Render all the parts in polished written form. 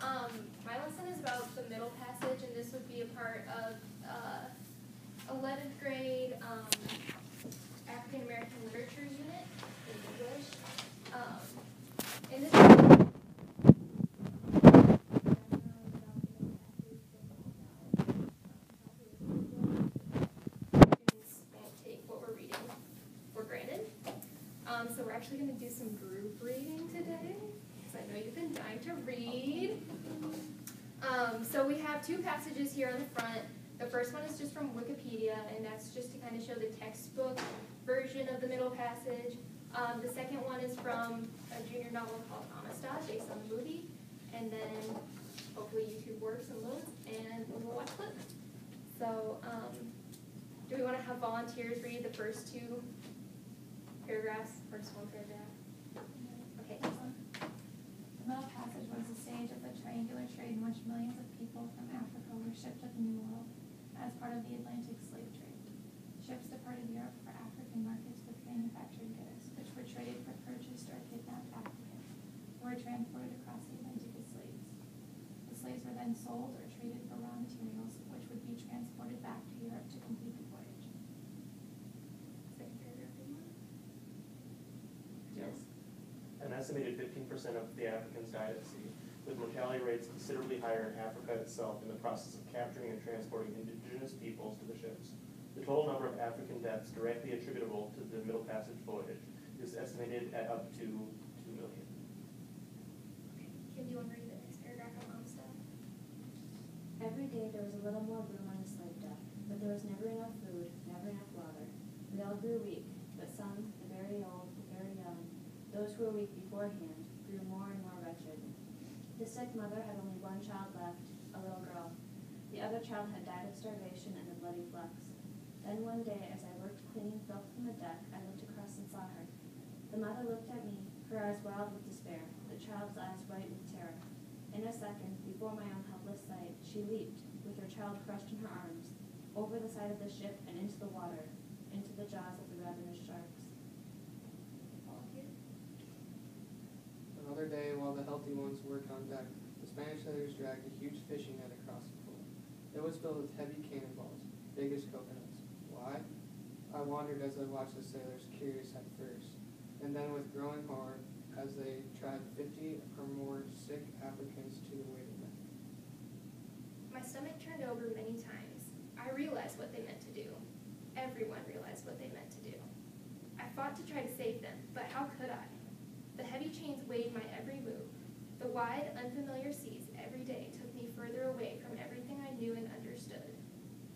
My lesson is about the Middle Passage, and this would be a part of 11th grade African American Literature unit in English. And this students won't take what we're reading for granted. So we're actually going to do some group reading today, because I know you've been dying to read. So we have two passages here on the front. The first one is just from Wikipedia, and that's just to kind of show the textbook version of the Middle Passage. The second one is from a junior novel called Amistad, based on the movie. And then hopefully YouTube works and loads, and we'll watch clips. So do we want to have volunteers read the first two paragraphs, first one paragraph? Okay. The Middle Passage was the stage of the triangular trade in which millions of people from Africa were shipped to the New World as part of the Atlantic slave trade. Ships departed Europe for African markets with manufactured goods, which were traded for purchased or kidnapped Africans, who were transported across the Atlantic as slaves. The slaves were then sold or traded for raw materials, which would be transported back to Europe to complete the voyage. Second paragraph, anyone? Yes. An estimated 15% of the Africans died at sea, with mortality rates considerably higher in Africa itself in the process of capturing and transporting indigenous peoples to the ships. The total number of African deaths directly attributable to the Middle Passage voyage is estimated at up to 2 million. Okay. Kim, do you want to read the next paragraph on Amistad? Every day there was a little more room on the slave deck, but there was never enough food, never enough water. We all grew weak, but some, the very old, the very young, those who were weak beforehand, grew more and more wretched. The sick mother had only one child left, a little girl. The other child had died of starvation and the bloody flux. Then one day, as I worked cleaning filth from the deck, I looked across and saw her. The mother looked at me, her eyes wild with despair, the child's eyes white with terror. In a second, before my own helpless sight, she leaped, with her child crushed in her arms, over the side of the ship and into the water, into the jaws of the ravenous sharks. Volunteer? Another day, while the healthy ones worked on deck, the Spanish sailors dragged a huge fishing net across the pool. It was filled with heavy cannonballs, big as coconuts. Why? I wondered as I watched the sailors, curious at first, and then with growing horror as they tried 50 or more sick Africans to the waiting net. My stomach turned over many times. I realized what they meant to do. Everyone realized what they meant to do. I fought to try to save them, but how could I? The heavy chains weighed my every move. The wide, unfamiliar seas every day took me further away from everything I knew and understood.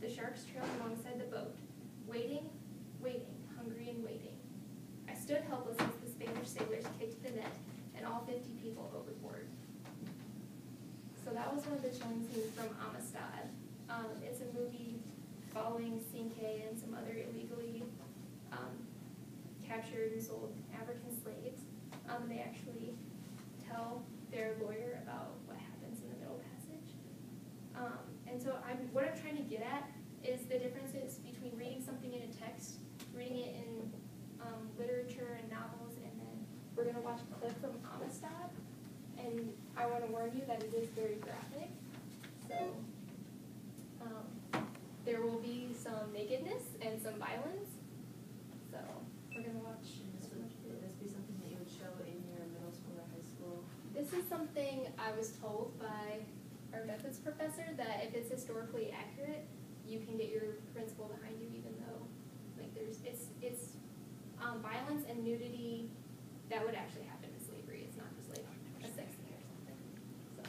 The sharks trailed alongside the boat, waiting, waiting, hungry and waiting. I stood helpless as the Spanish sailors kicked the net and all 50 people overboard. So that was one of the chilling scenes from Amistad. It's a movie following Cinque and some other illegally captured and sold African slaves. They actually tell their lawyer about what happens in the Middle Passage. And so what I'm trying to get at is the differences between reading something in a text, reading it in literature and novels, and then we're going to watch a clip from Amistad. And I want to warn you that it is very graphic. So there will be some nakedness and some violence. So we're going to watch. Would this be something that you would show in your middle school or high school? This is something I was told by our methods professor that if it's historically accurate, you can get your principal behind you, even though like it's violence and nudity that would actually happen in slavery. It's not just like a sex thing or something. So.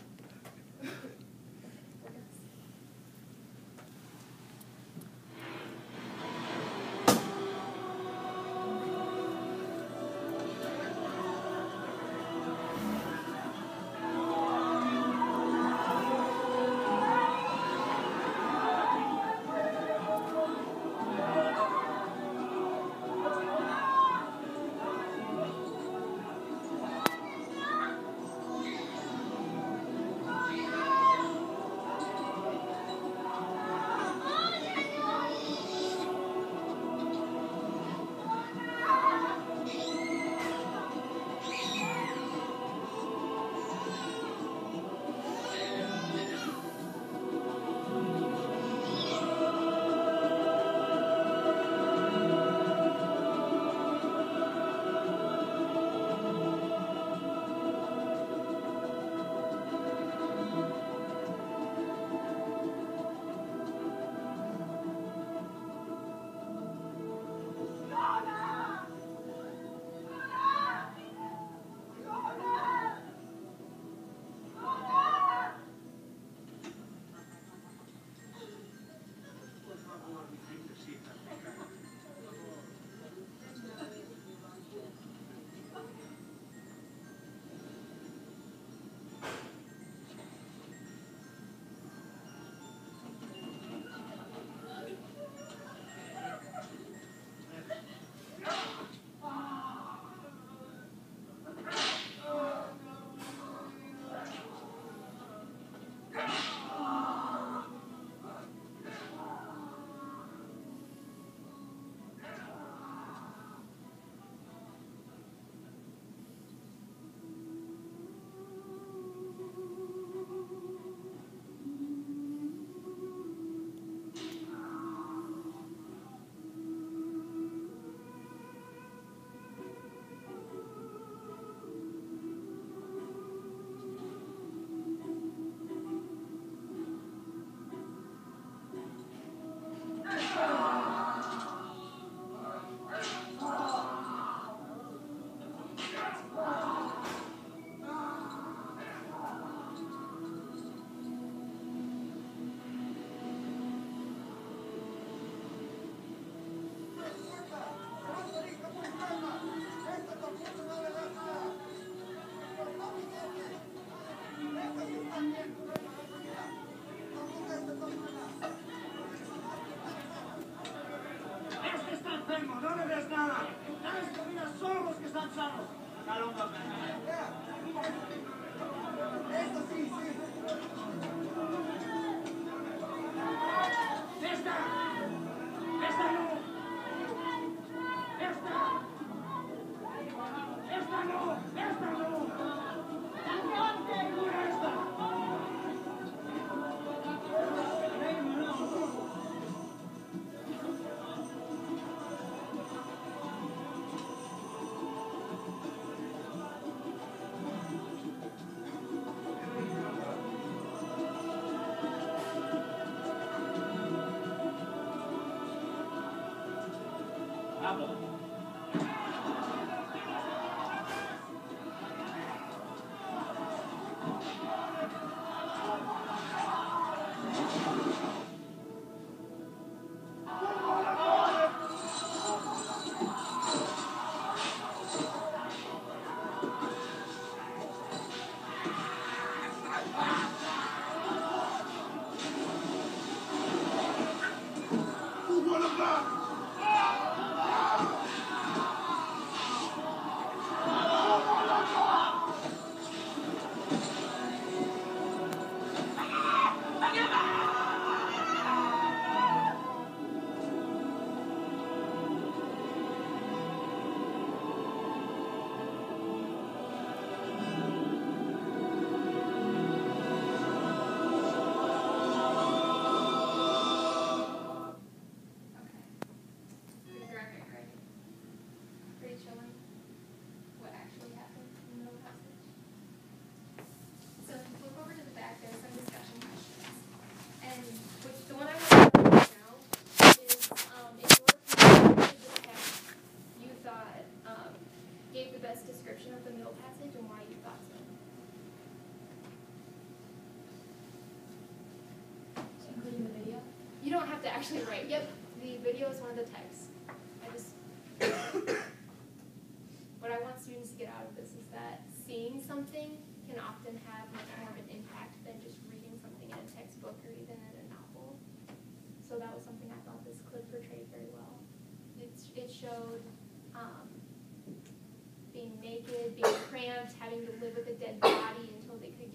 Pretty graphic, right? Pretty chilling. What actually happened in the middle passage. So if you flip over to the back, there's some discussion questions. And the one I want to talk about now is in your opinion, which of the text you thought gave the best description of the middle passage and why you thought so. Including the video. You don't have to actually write. Yep, the video is one of the texts. What I want students to get out of this is that seeing something can often have much more of an impact than just reading something in a textbook or even in a novel. So that was something I thought this clip portrayed very well. It showed being naked, being cramped, having to live with a dead body until they could